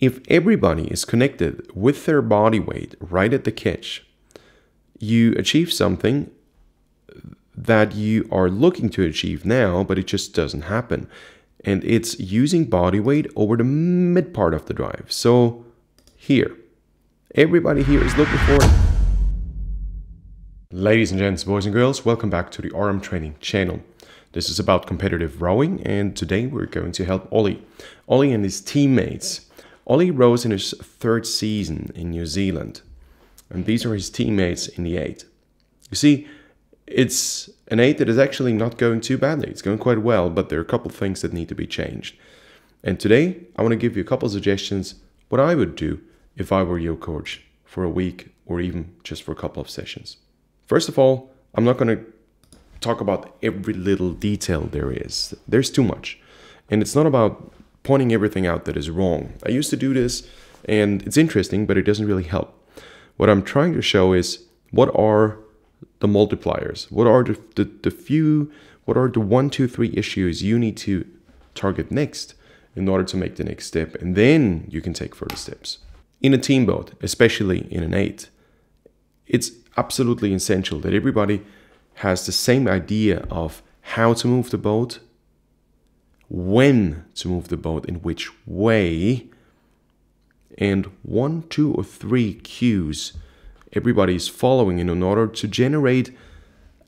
If everybody is connected with their body weight right at the catch, you achieve something that you are looking to achieve now, but it just doesn't happen. And it's using body weight over the mid part of the drive. So here, everybody here is looking for it. Ladies and gents, boys and girls, welcome back to the Aram training channel. This is about competitive rowing, and today we're going to help Ollie. Ollie and his teammates. Ollie rows in his third season in New Zealand, and these are his teammates in the 8. You see, it's an 8 that is actually not going too badly. It's going quite well, but there are a couple of things that need to be changed. And today, I want to give you a couple of suggestions what I would do if I were your coach for a week or even just for a couple of sessions. First of all, I'm not going to talk about every little detail there is. There's too much. And it's not about pointing everything out that is wrong. I used to do this, and it's interesting, but it doesn't really help. What I'm trying to show is what are the multipliers? What are what are the 1, 2, 3 issues you need to target next in order to make the next step, and then you can take further steps. In a team boat, especially in an 8, it's absolutely essential that everybody has the same idea of how to move the boat, when to move the boat, in which way, and 1, 2, or 3 cues everybody is following in order to generate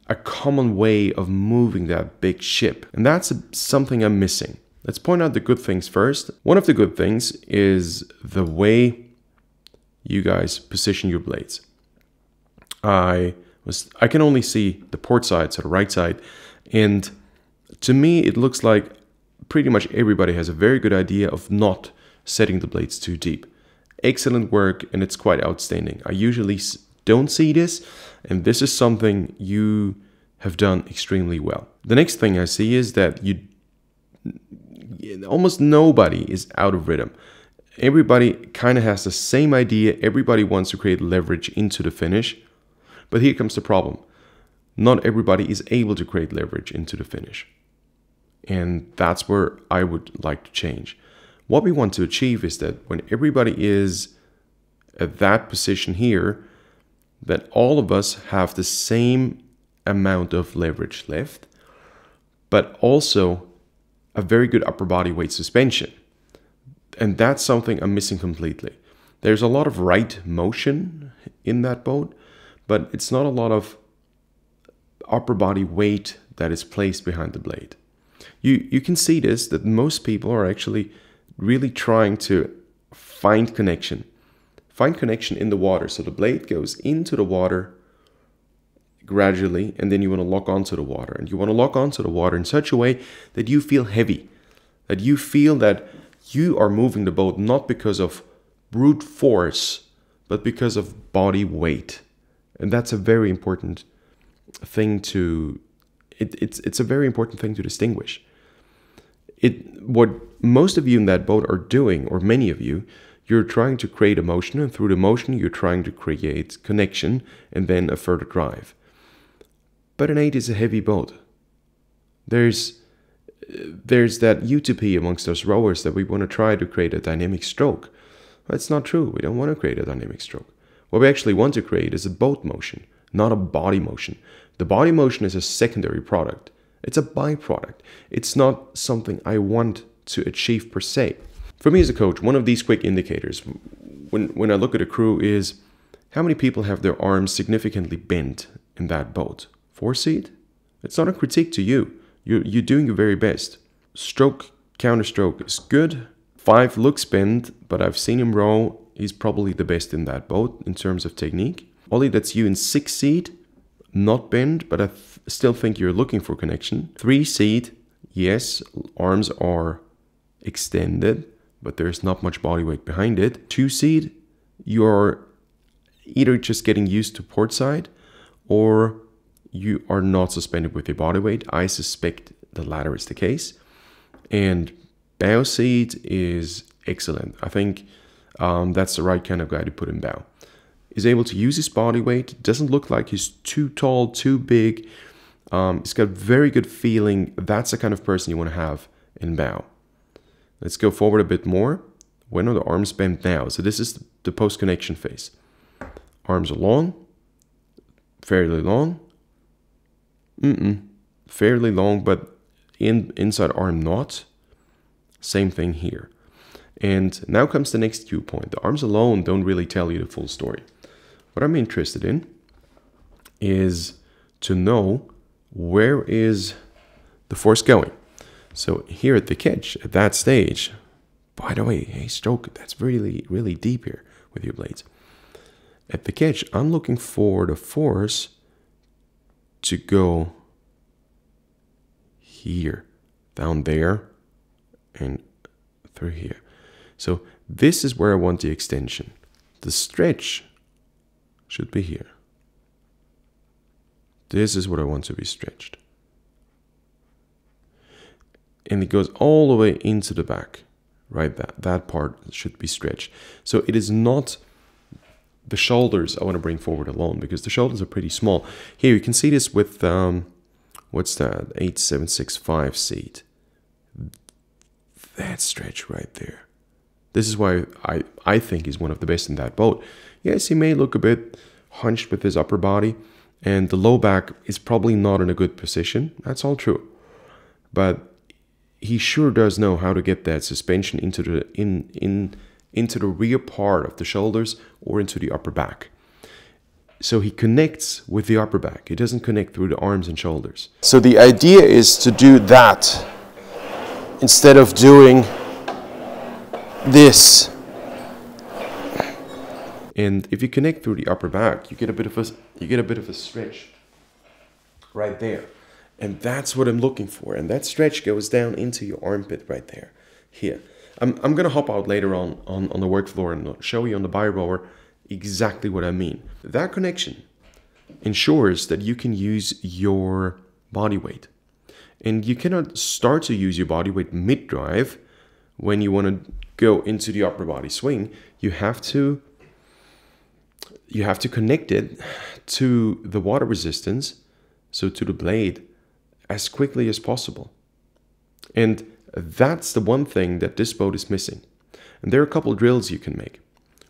a common way of moving that big ship. And that's something I'm missing. Let's point out the good things first. One of the good things is the way you guys position your blades. I can only see the port side, so the right side, and to me it looks like pretty much everybody has a very good idea of not setting the blades too deep. Excellent work, and it's quite outstanding. I usually don't see this, and this is something you have done extremely well. The next thing I see is that almost nobody is out of rhythm. Everybody kind of has the same idea. Everybody wants to create leverage into the finish. But here comes the problem. Not everybody is able to create leverage into the finish. And that's where I would like to change. What we want to achieve is that when everybody is at that position here, that all of us have the same amount of leverage left, but also a very good upper body weight suspension. And that's something I'm missing completely. There's a lot of right motion in that boat, but it's not a lot of upper body weight that is placed behind the blade. You can see this, that most people are actually really trying to find connection in the water. So the blade goes into the water gradually, and then you want to lock onto the water. And you want to lock onto the water in such a way that you feel heavy, that you feel that you are moving the boat not because of brute force, but because of body weight. And that's a very important thing to, it's a very important thing to distinguish. What most of you in that boat are doing, or many of you, you're trying to create a motion, and through the motion you're trying to create connection and then a further drive. But an 8 is a heavy boat. There's that utopia amongst us rowers that we want to try to create a dynamic stroke. That's not true. We don't want to create a dynamic stroke. What we actually want to create is a boat motion, not a body motion. The body motion is a secondary product. It's a byproduct. It's not something I want to achieve per se. For me as a coach, one of these quick indicators when I look at a crew is how many people have their arms significantly bent in that boat. 4 seat? It's not a critique to you. You're doing your very best. Stroke, counterstroke is good. 5 looks bent, but I've seen him row. He's probably the best in that boat in terms of technique. Ollie, that's you in 6 seat. Not bent, but I still think you're looking for connection. 3 seat, yes, arms are extended, but there's not much body weight behind it. 2 seat, you're either just getting used to port side, or you are not suspended with your body weight. I suspect the latter is the case. And bow seat is excellent. I think that's the right kind of guy to put in bow. He's able to use his body weight. Doesn't look like he's too tall, too big. He's got very good feeling. That's the kind of person you want to have in bow. Let's go forward a bit more. When are the arms bent now? So this is the post-connection phase. Arms are long, fairly long, fairly long, but inside arm not. Same thing here. And now comes the next cue point. The arms alone don't really tell you the full story. What I'm interested in is to know where is the force going. So here at the catch, at that stage, by the way, hey, stroke, that's really, really deep here with your blades. At the catch, I'm looking for the force to go here, down there, and through here. So this is where I want the extension. The stretch should be here. This is what I want to be stretched. And it goes all the way into the back, right? That part should be stretched. So it is not the shoulders I want to bring forward alone, because the shoulders are pretty small. Here you can see this with, what's that, 8765 seat. That stretch right there. This is why I think he's one of the best in that boat. Yes, he may look a bit hunched with his upper body, and the low back is probably not in a good position. That's all true. But he sure does know how to get that suspension into the into the rear part of the shoulders or into the upper back. So he connects with the upper back. He doesn't connect through the arms and shoulders. So the idea is to do that instead of doing this. And if you connect through the upper back, you get a bit of a stretch right there. And that's what I'm looking for. And that stretch goes down into your armpit right there. Here. I'm going to hop out later on the work floor and show you on the bio rower exactly what I mean. That connection ensures that you can use your body weight. And you cannot start to use your body weight mid-drive when you want to go into the upper body swing. You have to connect it to the water resistance, so to the blade, as quickly as possible. And that's the one thing that this boat is missing. And there are a couple of drills you can make.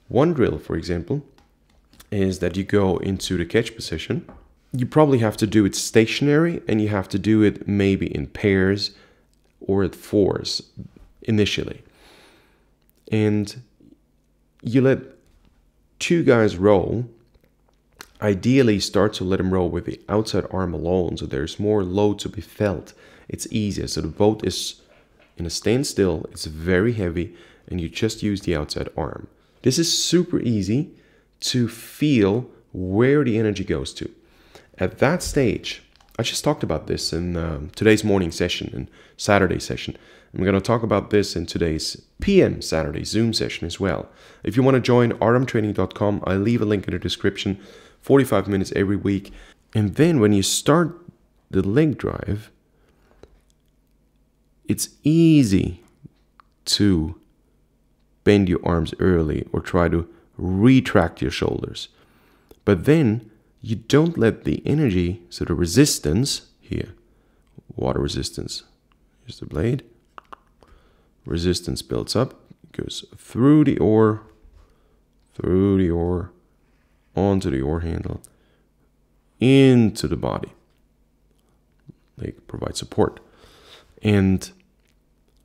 One drill, for example, is that you go into the catch position. You probably have to do it stationary, and you have to do it maybe in pairs or at fours initially. And you let two guys roll. Ideally, start to let them roll with the outside arm alone, so there's more load to be felt. It's easier. So the boat is in a standstill, it's very heavy, and you just use the outside arm. This is super easy to feel where the energy goes to. At that stage, I just talked about this in today's morning session and Saturday session. I'm going to talk about this in today's PM Saturday Zoom session as well. If you want to join aramtraining.com, I'll leave a link in the description. 45 minutes every week. And then when you start the leg drive, it's easy to bend your arms early or try to retract your shoulders. But then you don't let the energy, so the resistance here, water resistance, here's the blade, resistance builds up, goes through the oar, onto the oar handle, into the body. They provide support. And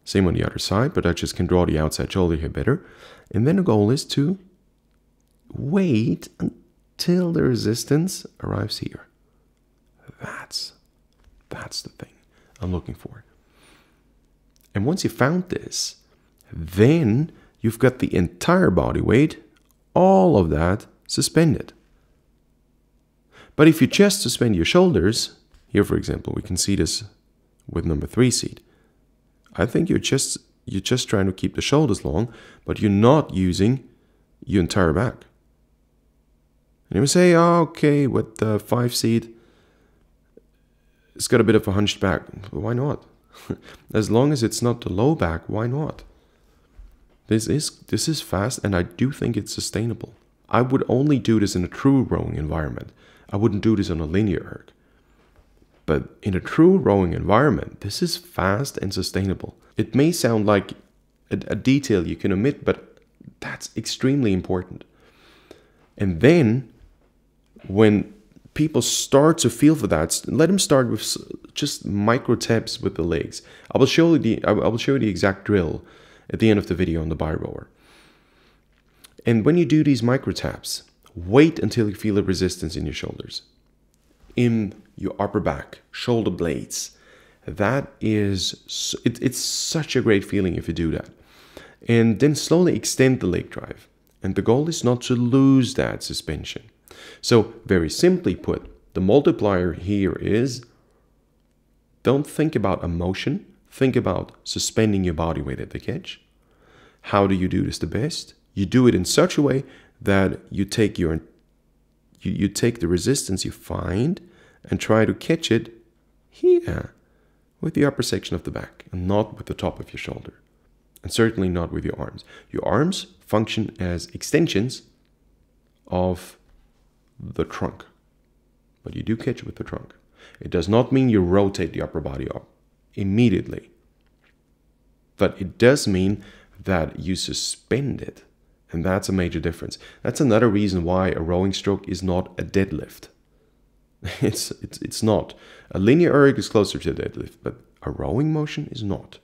same on the other side, but I just can draw the outside shoulder here better. And then the goal is to wait until the resistance arrives here. That's the thing I'm looking for. And once you found this, then you've got the entire body weight, all of that suspended. But if you just suspend your shoulders, here for example, we can see this with number 3 seat. I think you're just trying to keep the shoulders long, but you're not using your entire back. And you may say, oh, okay, with the 5 seat, it's got a bit of a hunched back. Why not? As long as it's not the low back, why not? This is fast, and I do think it's sustainable. I would only do this in a true rowing environment. I wouldn't do this on a linear erg. But in a true rowing environment, this is fast and sustainable. It may sound like a detail you can omit, but That's extremely important. And then when people start to feel for that, let them start with just micro taps with the legs. I will show you the exact drill at the end of the video on the bar rower. And when you do these micro taps, wait until you feel a resistance in your shoulders, in your upper back, shoulder blades. That is, it's such a great feeling if you do that. And then slowly extend the leg drive. And the goal is not to lose that suspension. So very simply put, the multiplier here is, don't think about emotion. Think about suspending your body weight at the catch. How do you do this the best? You do it in such a way that you take you take the resistance you find and try to catch it here with the upper section of the back and not with the top of your shoulder. And certainly not with your arms. Your arms function as extensions of the trunk. But you do catch with the trunk. It does not mean you rotate the upper body up immediately. But it does mean that you suspend it. And that's a major difference. That's another reason why a rowing stroke is not a deadlift. It's not. A linear erg is closer to a deadlift, but a rowing motion is not.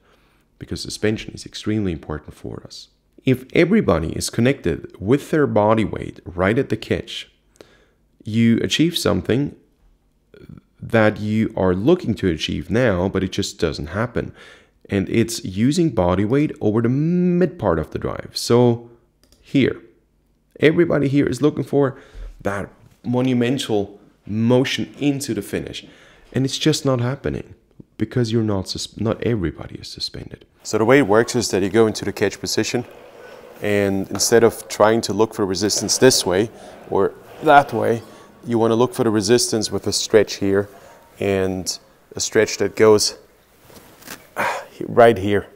Because suspension is extremely important for us. If everybody is connected with their body weight right at the catch, you achieve something that you are looking to achieve now, but it just doesn't happen. And it's using body weight over the mid part of the drive. So here, everybody here is looking for that monumental motion into the finish. And it's just not happening. Because you're not everybody is suspended. So the way it works is that you go into the catch position, and instead of trying to look for resistance this way or that way, you want to look for the resistance with a stretch here and a stretch that goes right here.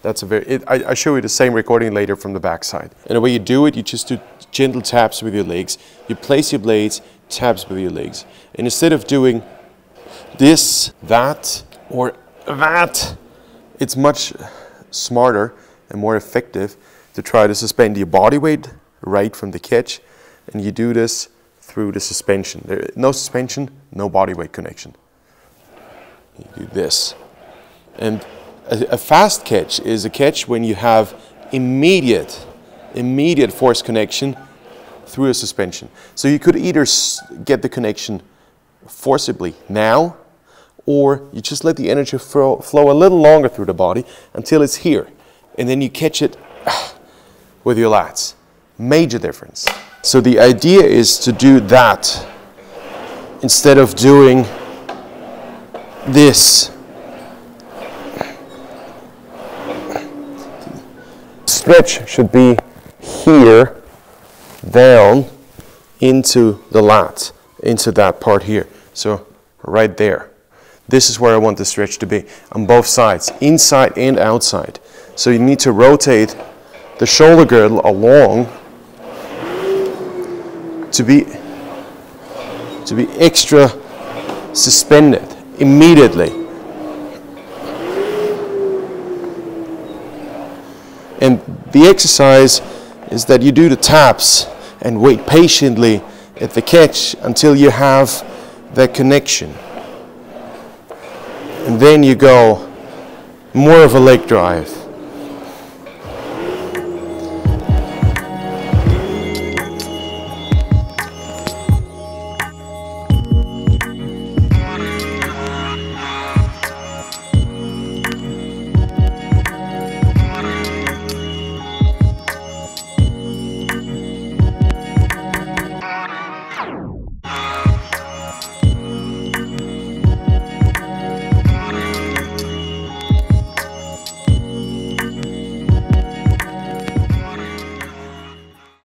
That's I show you the same recording later from the backside. And the way you do it, you just do gentle taps with your legs. You place your blades, taps with your legs. And instead of doing this, that, or that, it's much smarter and more effective to try to suspend your body weight right from the catch, and you do this through the suspension. No suspension, no body weight connection. You do this. And a fast catch is a catch when you have immediate force connection through a suspension. So you could either get the connection forcibly now, or you just let the energy flow a little longer through the body until it's here. And then you catch it with your lats. Major difference. So the idea is to do that instead of doing this. Stretch should be here, down into the lat, into that part here. So right there. This is where I want the stretch to be, on both sides, inside and outside. So you need to rotate the shoulder girdle along to be extra suspended immediately. And the exercise is that you do the taps and wait patiently at the catch until you have that connection. And then you go more of a leg drive.